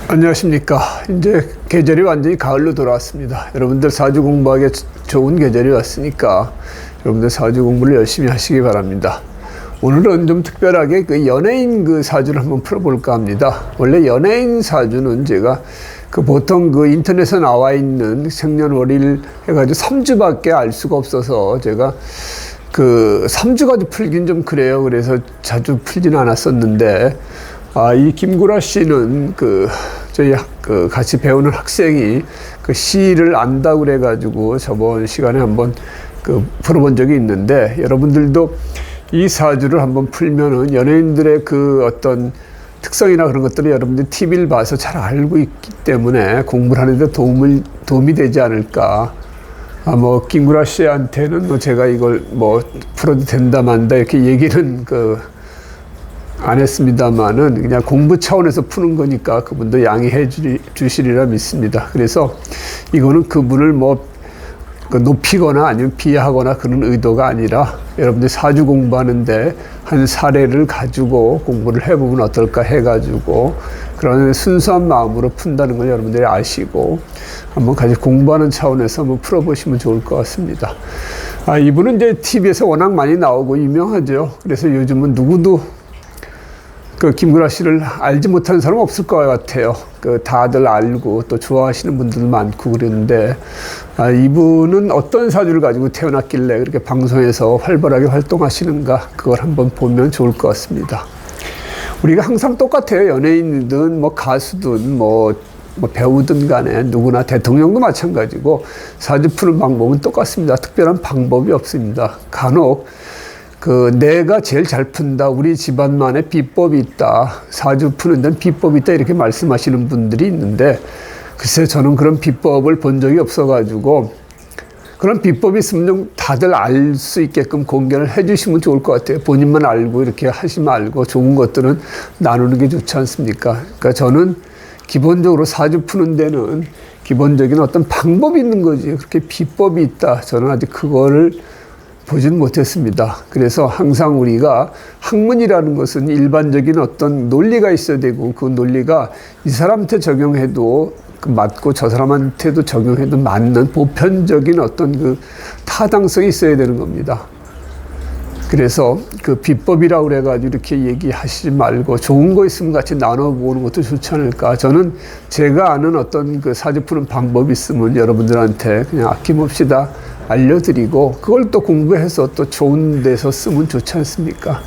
안녕하십니까. 이제 계절이 완전히 가을로 돌아왔습니다. 여러분들 사주 공부하기 좋은 계절이 왔으니까 여러분들 사주 공부를 열심히 하시기 바랍니다. 오늘은 좀 특별하게 그 연예인 그 사주를 한번 풀어볼까 합니다. 원래 연예인 사주는 제가 보통 인터넷에 나와 있는 생년월일 해가지고 3주밖에 알 수가 없어서 제가 3주 가지고 풀긴 좀 그래요. 그래서 자주 풀지는 않았었는데, 이 김구라 씨는 저희 같이 배우는 학생이 시를 안다고 그래가지고 저번 시간에 한번 풀어본 적이 있는데, 여러분들도 이 사주를 한번 풀면은 연예인들의 어떤 특성이나 그런 것들을 여러분들이 TV를 봐서 잘 알고 있기 때문에 공부를 하는데 도움이 되지 않을까. 김구라 씨한테는 제가 이걸 풀어도 된다 만다 이렇게 얘기는 안 했습니다만은 그냥 공부 차원에서 푸는 거니까 그분도 양해해 주시리라 믿습니다. 그래서 이거는 그분을 높이거나 아니면 비하하거나 그런 의도가 아니라 여러분들이 사주 공부하는데 한 사례를 가지고 공부를 해보면 어떨까 해가지고 그런 순수한 마음으로 푼다는 걸 여러분들이 아시고 한번 같이 공부하는 차원에서 한번 풀어보시면 좋을 것 같습니다. 이분은 이제 TV에서 워낙 많이 나오고 유명하죠. 그래서 요즘은 누구도 김구라 씨를 알지 못하는 사람은 없을 것 같아요. 다들 알고 또 좋아하시는 분들도 많고 그랬는데, 이분은 어떤 사주를 가지고 태어났길래 그렇게 방송에서 활발하게 활동하시는가, 그걸 한번 보면 좋을 것 같습니다. 우리가 항상 똑같아요. 연예인이든 가수든 배우든 간에 누구나 대통령도 마찬가지고 사주 푸는 방법은 똑같습니다. 특별한 방법이 없습니다. 간혹 내가 제일 잘 푼다, 우리 집안만의 비법이 있다, 사주 푸는 데는 비법이 있다, 이렇게 말씀하시는 분들이 있는데, 글쎄 저는 그런 비법을 본 적이 없어가지고, 그런 비법이 있으면 좀 다들 알 수 있게끔 공개를 해주시면 좋을 것 같아요. 본인만 알고 이렇게 하지 말고 좋은 것들은 나누는 게 좋지 않습니까? 그러니까 저는 기본적으로 사주 푸는 데는 기본적인 어떤 방법이 있는 거지, 그렇게 비법이 있다, 저는 아직 그거를 보지는 못했습니다. 그래서 항상 우리가 학문이라는 것은 일반적인 어떤 논리가 있어야 되고, 그 논리가 이 사람한테 적용해도 맞고 저 사람한테도 적용해도 맞는 보편적인 어떤 타당성이 있어야 되는 겁니다. 그래서 비법이라고 그래가지고 이렇게 얘기하시지 말고 좋은 거 있으면 같이 나눠보는 것도 좋지 않을까. 저는 제가 아는 어떤 사주 푸는 방법이 있으면 여러분들한테 그냥 아낌없이 다 알려드리고, 그걸 또 공부해서 또 좋은 데서 쓰면 좋지 않습니까?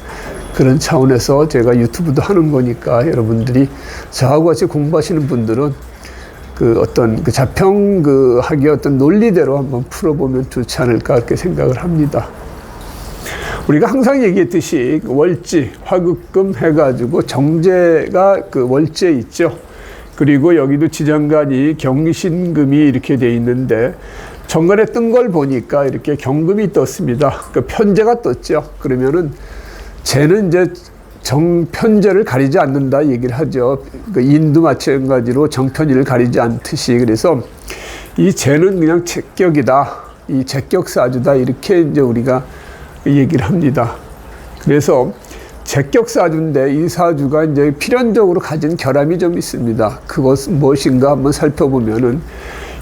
그런 차원에서 제가 유튜브도 하는 거니까 여러분들이 저하고 같이 공부하시는 분들은 어떤 자평학의 어떤 논리대로 한번 풀어보면 좋지 않을까, 그렇게 생각을 합니다. 우리가 항상 얘기했듯이 월지, 화극금 해가지고 정제가 월지에 있죠. 그리고 여기도 지장간이 경신금이 이렇게 돼 있는데, 정관에 뜬 걸 보니까 이렇게 경금이 떴습니다. 편제가 떴죠. 그러면은 쟤는 이제 정편제를 가리지 않는다 얘기를 하죠. 인도 마찬가지로 정편일을 가리지 않듯이. 그래서 이 쟤는 그냥 제격이다, 이 제격 사주다, 이렇게 이제 우리가 얘기를 합니다. 그래서 제격 사주인데 이 사주가 이제 필연적으로 가진 결함이 좀 있습니다. 그것은 무엇인가 한번 살펴보면은,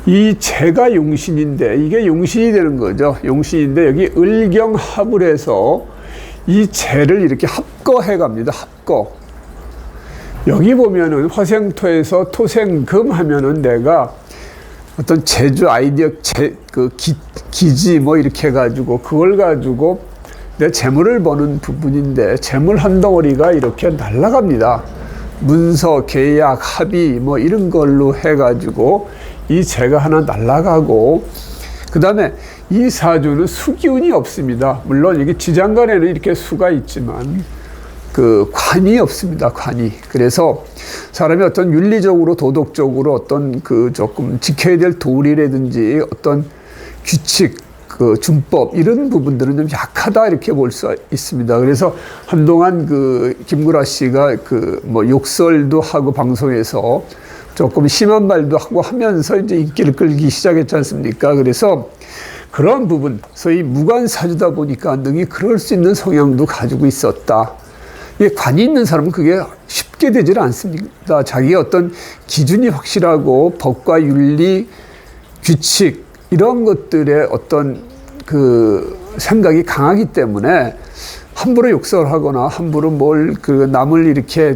이 재가 용신인데 이게 용신이 되는 거죠. 용신인데 여기 을경합을 해서 이 재를 이렇게 합거해 갑니다. 합거. 여기 보면은 화생토에서 토생금 하면은 내가 어떤 제주 아이디어 기지 이렇게 해가지고 그걸 가지고 내 재물을 버는 부분인데, 재물 한 덩어리가 이렇게 날아갑니다. 문서, 계약, 합의 이런 걸로 해가지고 이 재가 하나 날아가고, 그 다음에 이 사주는 수기운이 없습니다. 물론 여기 지장간에는 이렇게 수가 있지만 관이 없습니다. 관이. 그래서 사람이 어떤 윤리적으로 도덕적으로 어떤 조금 지켜야 될 도리라든지 어떤 규칙, 준법, 이런 부분들은 좀 약하다, 이렇게 볼 수 있습니다. 그래서 한동안 김구라 씨가 욕설도 하고 방송에서 조금 심한 말도 하고 하면서 이제 인기를 끌기 시작했지 않습니까? 그래서 그런 부분, 소위 무관사주다 보니까 능히 그럴 수 있는 성향도 가지고 있었다. 이 관이 있는 사람은 그게 쉽게 되질 않습니다. 자기의 어떤 기준이 확실하고 법과 윤리, 규칙 이런 것들의 어떤 그 생각이 강하기 때문에 함부로 욕설하거나 함부로 남을 이렇게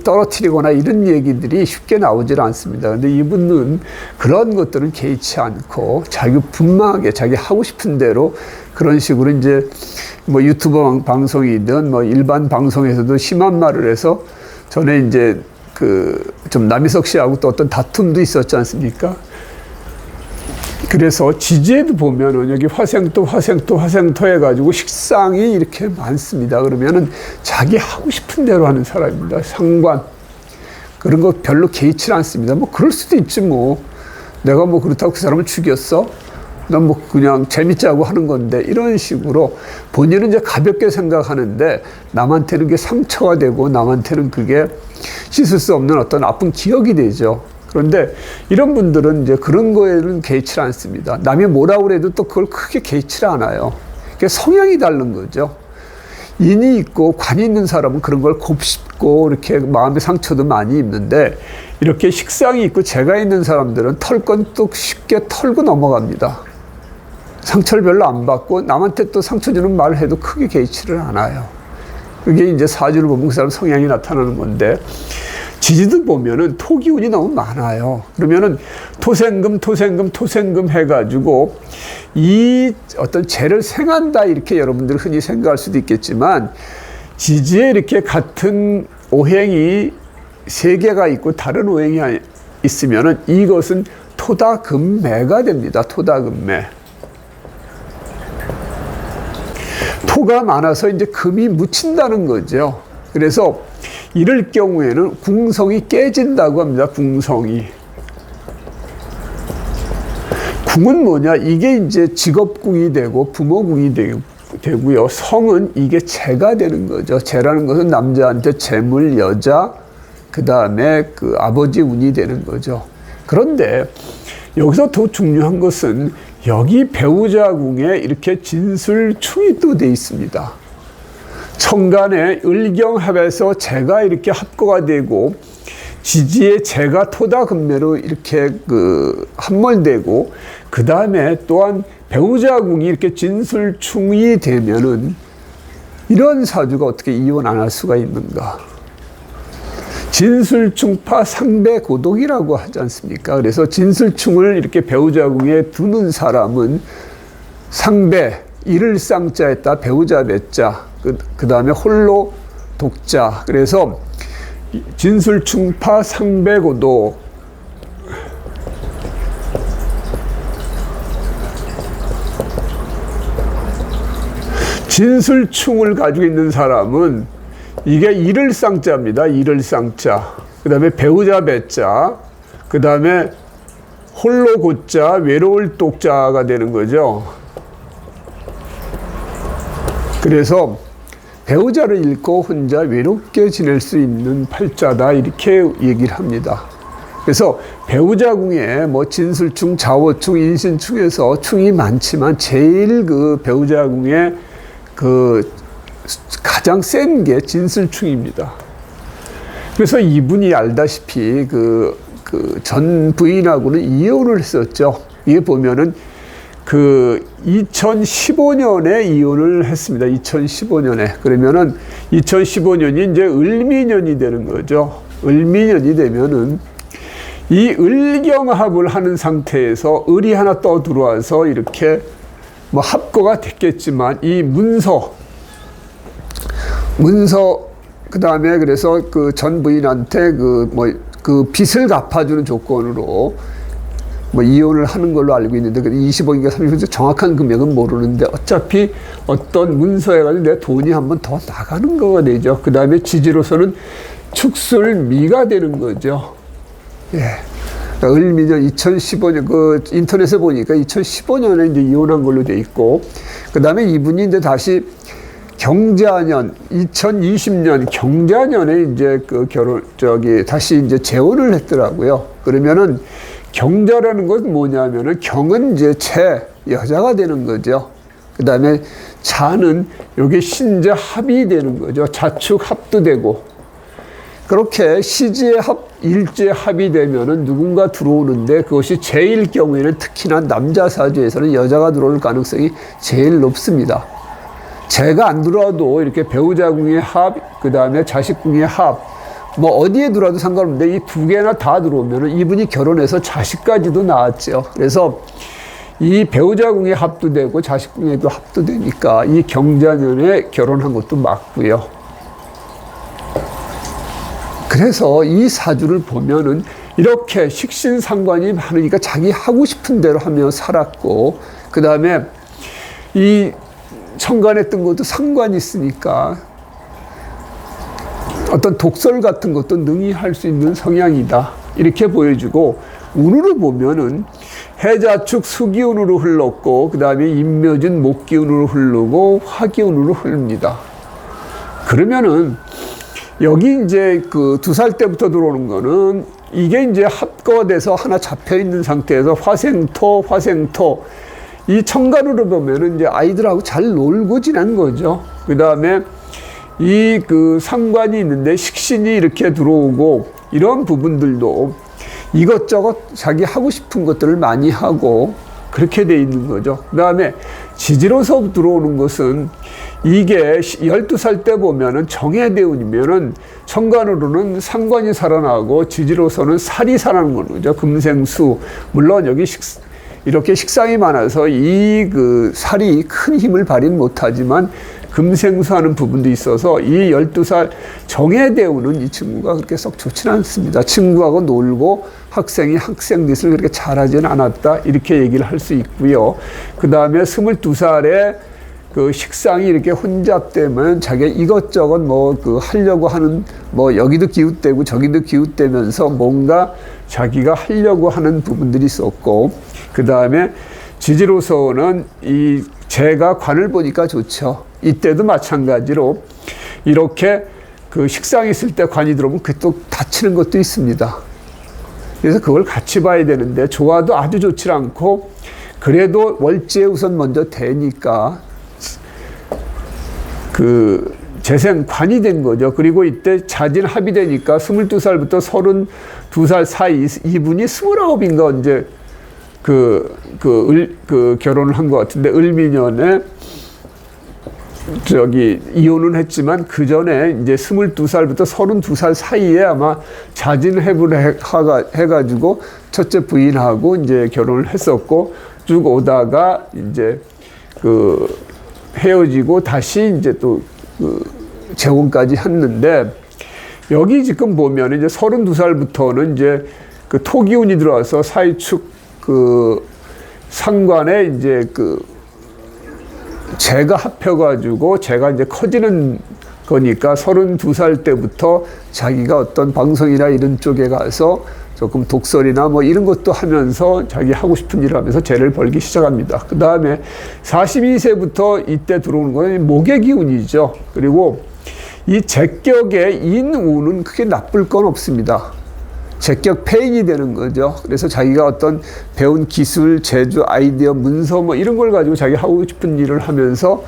떨어뜨리거나 이런 얘기들이 쉽게 나오질 않습니다. 근데 이분은 그런 것들은 개의치 않고 자기 분명하게 자기 하고 싶은 대로 그런 식으로 이제 뭐 유튜브 방송이든 뭐 일반 방송에서도 심한 말을 해서 전에 이제 좀 남희석 씨하고 또 어떤 다툼도 있었지 않습니까? 그래서 지지에도 보면은 여기 화생토 해가지고 식상이 이렇게 많습니다. 그러면은 자기 하고 싶은 대로 하는 사람입니다. 상관. 그런 거 별로 개의치 않습니다. 뭐 그럴 수도 있지 뭐. 내가 뭐 그렇다고 그 사람을 죽였어? 난 뭐 그냥 재밌자고 하는 건데 이런 식으로 본인은 이제 가볍게 생각하는데 남한테는 그게 상처가 되고 남한테는 그게 씻을 수 없는 어떤 나쁜 기억이 되죠. 그런데 이런 분들은 이제 그런 거에는 개의치 않습니다. 남이 뭐라고 그래도 또 그걸 크게 개의치 않아요. 그게 성향이 다른 거죠. 인이 있고 관이 있는 사람은 그런 걸 곱씹고 이렇게 마음의 상처도 많이 입는데 이렇게 식상이 있고 재가 있는 사람들은 털 건 또 쉽게 털고 넘어갑니다. 상처를 별로 안 받고 남한테 또 상처 주는 말을 해도 크게 개의치를 않아요. 그게 이제 사주를 보면 그 사람 성향이 나타나는 건데 지지도 보면은 토기운이 너무 많아요. 그러면은 토생금 해가지고 이 어떤 재를 생한다 이렇게 여러분들 흔히 생각할 수도 있겠지만 지지에 이렇게 같은 오행이 세 개가 있고 다른 오행이 있으면은 이것은 토다금매가 됩니다. 토다금매. 토가 많아서 이제 금이 묻힌다는 거죠. 그래서 이럴 경우에는 궁성이 깨진다고 합니다. 궁성이. 궁은 뭐냐? 이게 이제 직업궁이 되고 부모궁이 되고요. 성은 이게 재가 되는 거죠. 재라는 것은 남자한테 재물, 여자, 그 다음에 그 아버지 운이 되는 거죠. 그런데 여기서 더 중요한 것은 여기 배우자궁에 이렇게 진술충이 또 돼 있습니다. 천간에 을경합에서 재가 이렇게 합거가 되고 지지에 재가 토다금매로 이렇게 함몰되고 그 다음에 또한 배우자궁이 이렇게 진술충이 되면은 이런 사주가 어떻게 이혼 안 할 수가 있는가? 진술충파 상배고독이라고 하지 않습니까? 그래서 진술충을 이렇게 배우자궁에 두는 사람은 상배, 이를 쌍자에다 배우자 배자, 그 다음에 홀로 독자. 그래서 진술충파 상배고독. 진술충을 가지고 있는 사람은 이게 이를 쌍자입니다. 이를 쌍자. 그 다음에 배우자 배자. 그 다음에 홀로 고자, 외로울 독자가 되는 거죠. 그래서 배우자를 잃고 혼자 외롭게 지낼 수 있는 팔자다 이렇게 얘기를 합니다. 그래서 배우자궁에 뭐 진술충, 자워충, 인신충에서 충이 많지만 제일 그 배우자궁에 가장 센 게 진술충입니다. 그래서 이분이 알다시피 전 부인하고는 이혼을 했었죠. 이게 보면은 2015년에 이혼을 했습니다. 2015년에. 그러면은 2015년이 이제 을미년이 되는 거죠. 을미년이 되면은 이 을경합을 하는 상태에서 을이 하나 떠 들어와서 이렇게 뭐 합거가 됐겠지만 이 문서 그 다음에 그래서 전 부인한테 빚을 갚아주는 조건으로 뭐 이혼을 하는 걸로 알고 있는데 20억인가 30억 정확한 금액은 모르는데 어차피 어떤 문서에 가지고 내 돈이 한번 더 나가는 거가 되죠. 그 다음에 지지로서는 축술미가 되는 거죠. 예. 을미년 2015년 인터넷에 보니까 2015년에 이제 이혼한 걸로 돼 있고 그 다음에 이분이 이제 다시 경자년 2020년 경자년에 이제 다시 이제 재혼을 했더라고요. 그러면은 경자라는 것은 뭐냐면은 경은 이제 여자가 되는 거죠. 그 다음에 자는 요게 신재 합이 되는 거죠. 자축 합도 되고. 그렇게 시지의 합, 일지의 합이 되면은 누군가 들어오는데 그것이 제일 경우에는 특히나 남자 사주에서는 여자가 들어올 가능성이 제일 높습니다. 제가 안 들어와도 이렇게 배우자궁의 합, 그 다음에 자식궁의 합, 뭐 어디에 들어와도 상관없는데 이 두 개나 다 들어오면은 이분이 결혼해서 자식까지도 낳았죠. 그래서 이 배우자궁의 합도 되고 자식궁에도 합도 되니까 이 경자년에 결혼한 것도 맞고요. 그래서 이 사주를 보면은 이렇게 식신상관이 많으니까 자기 하고 싶은 대로 하며 살았고, 그 다음에 이 천간했던 것도 상관이 있으니까 어떤 독설 같은 것도 능히 할 수 있는 성향이다. 이렇게 보여주고, 운으로 보면은 해자축 수기운으로 흘렀고, 그 다음에 임묘진 목기운으로 흐르고, 화기운으로 흐릅니다. 그러면은 여기 이제 그 2살 때부터 들어오는 거는 이게 이제 합거가 돼서 하나 잡혀 있는 상태에서 화생토, 이 천간으로 보면은 이제 아이들하고 잘 놀고 지낸 거죠. 그 다음에 이 그 상관이 있는데 식신이 이렇게 들어오고 이런 부분들도 이것저것 자기 하고 싶은 것들을 많이 하고 그렇게 돼 있는 거죠. 그 다음에 지지로서 들어오는 것은 이게 12살 때 보면은 정해대운이면은 천간으로는 상관이 살아나고 지지로서는 살이 살아나는 거죠. 금생수. 물론 여기 이렇게 식상이 많아서 이 그 살이 큰 힘을 발휘는 못하지만 금생수하는 부분도 있어서 이 12살 정해대운은 이 친구가 그렇게 썩 좋지는 않습니다. 친구하고 놀고 학생이 학생 짓을 그렇게 잘하지는 않았다. 이렇게 얘기를 할 수 있고요. 그 다음에 22살에 그 식상이 이렇게 혼잡되면 자기가 이것저것 뭐 그 하려고 하는 뭐 여기도 기웃대고 저기도 기웃대면서 뭔가 자기가 하려고 하는 부분들이 있었고, 그 다음에 지지로서는 이 제가 관을 보니까 좋죠. 이때도 마찬가지로 이렇게 그 식상이 있을 때 관이 들어오면 그 또 다치는 것도 있습니다. 그래서 그걸 같이 봐야 되는데 좋아도 아주 좋지 않고 그래도 월지에 우선 먼저 되니까 그 재생관이 된 거죠. 그리고 이때 자진합이 되니까 22살부터 32살 사이 이분이 29인가 언제 결혼을 한 것 같은데 을미년에 이혼은 했지만 그 전에 이제 22살부터 32살 사이에 아마 자진해부를 해가지고 첫째 부인하고 이제 결혼을 했었고 쭉 오다가 이제 헤어지고 다시 이제 또 재혼까지 했는데, 여기 지금 보면 이제 32살부터는 이제 그 토기운이 들어와서 사이축 상관에 이제 재가 합혀가지고 재가 이제 커지는 거니까 32살 때부터 자기가 어떤 방송이나 이런 쪽에 가서 조금 독설이나 뭐 이런 것도 하면서 자기 하고 싶은 일을 하면서 재를 벌기 시작합니다. 그 다음에 42세부터 이때 들어오는 건 목의 기운이죠. 그리고 이 제격의 인운은 크게 나쁠 건 없습니다. 제격 폐인이 되는 거죠. 그래서 자기가 어떤 배운 기술, 제주, 아이디어, 문서 뭐 이런 걸 가지고 자기 하고 싶은 일을 하면서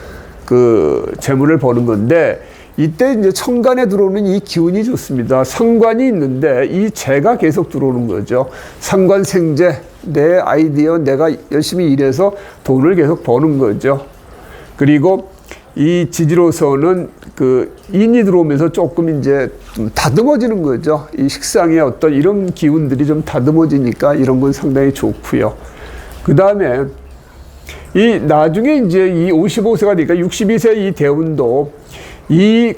재물을 버는 건데, 이때 이제 천간에 들어오는 이 기운이 좋습니다. 상관이 있는데 이 재가 계속 들어오는 거죠. 상관 생재, 내 아이디어, 내가 열심히 일해서 돈을 계속 버는 거죠. 그리고 이 지지로서는 인이 들어오면서 조금 이제 좀 다듬어지는 거죠. 이 식상의 어떤 이런 기운들이 좀 다듬어지니까 이런 건 상당히 좋고요. 그 다음에 이 나중에 이제 이 55세가 되니까 62세 이 대운도 이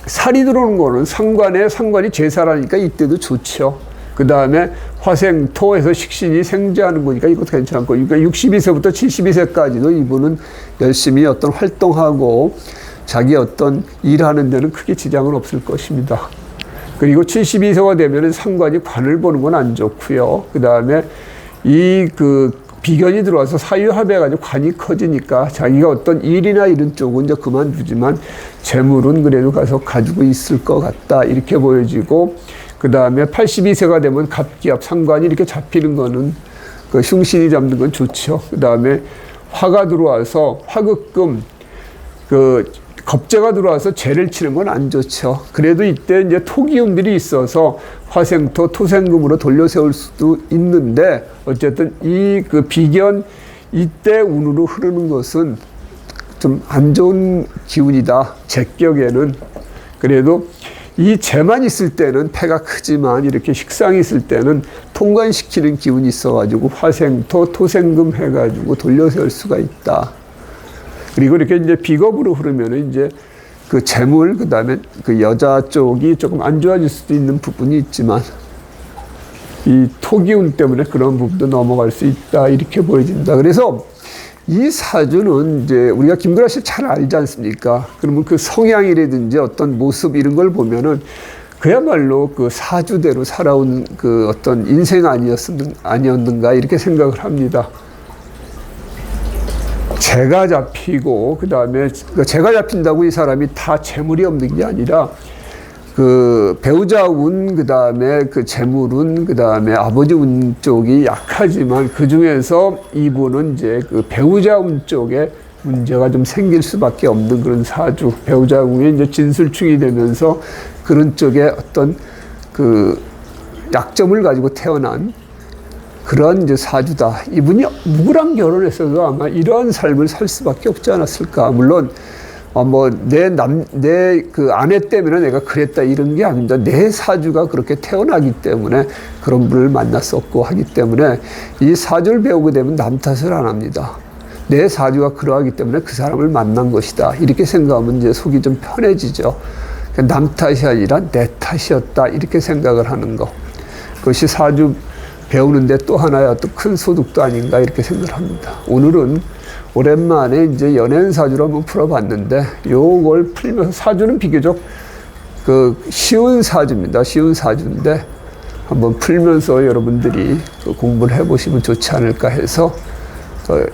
살이 들어오는 거는 상관이 제살하니까 이때도 좋죠. 그 다음에 화생토에서 식신이 생재하는 거니까 이것도 괜찮고, 그러니까 62세부터 72세까지도 이분은 열심히 어떤 활동하고 자기 어떤 일하는 데는 크게 지장은 없을 것입니다. 그리고 72세가 되면 상관이 관을 보는 건 안 좋고요. 그 다음에 비견이 들어와서 사유합해가지고 관이 커지니까 자기가 어떤 일이나 이런 쪽은 이제 그만두지만 재물은 그래도 가서 가지고 있을 것 같다. 이렇게 보여지고, 그 다음에 82세가 되면 갑기합 상관이 이렇게 잡히는 거는 흉신이 잡는 건 좋죠. 그 다음에 화가 들어와서 화극금, 겁재가 들어와서 죄를 치는 건 안 좋죠. 그래도 이때 이제 토기운들이 있어서 화생토, 토생금으로 돌려 세울 수도 있는데, 어쨌든 이 비견, 이때 운으로 흐르는 것은 좀 안 좋은 기운이다. 제격에는. 그래도 이 재만 있을 때는 폐가 크지만 이렇게 식상이 있을 때는 통관시키는 기운이 있어가지고 화생토, 토생금 해가지고 돌려 세울 수가 있다. 그리고 이렇게 이제 비겁으로 흐르면은 이제 재물, 그 다음에 여자 쪽이 조금 안 좋아질 수도 있는 부분이 있지만, 이 토기운 때문에 그런 부분도 넘어갈 수 있다. 이렇게 보여진다. 그래서 이 사주는 이제 우리가 김구라 씨 잘 알지 않습니까? 그러면 성향이라든지 어떤 모습 이런 걸 보면은 그야말로 사주대로 살아온 어떤 인생 아니었는가 이렇게 생각을 합니다. 재가 잡히고, 그 다음에 재가 잡힌다고 이 사람이 다 재물이 없는 게 아니라 배우자 운, 그 다음에 재물 운, 그 다음에 아버지 운 쪽이 약하지만 그 중에서 이분은 이제 배우자 운 쪽에 문제가 좀 생길 수밖에 없는 그런 사주. 배우자 운에 이제 진술충이 되면서 그런 쪽에 어떤 약점을 가지고 태어난 그런 이제 사주다. 이분이 누구랑 결혼했어도 아마 이러한 삶을 살 수밖에 없지 않았을까. 물론 내 아내 때문에 내가 그랬다 이런 게 아닙니다. 내 사주가 그렇게 태어나기 때문에 그런 분을 만났었고 하기 때문에 이 사주를 배우게 되면 남 탓을 안 합니다. 내 사주가 그러하기 때문에 그 사람을 만난 것이다. 이렇게 생각하면 이제 속이 좀 편해지죠. 남 탓이 아니라 내 탓이었다. 이렇게 생각을 하는 거. 그것이 사주 배우는데 또 하나의 어떤 큰 소득도 아닌가 이렇게 생각을 합니다. 오늘은 오랜만에 이제 연예인 사주를 한번 풀어봤는데, 요걸 풀면서 사주는 비교적 쉬운 사주입니다. 쉬운 사주인데 한번 풀면서 여러분들이 공부를 해보시면 좋지 않을까 해서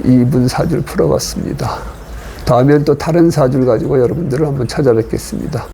이분 사주를 풀어봤습니다. 다음엔 또 다른 사주를 가지고 여러분들을 한번 찾아뵙겠습니다.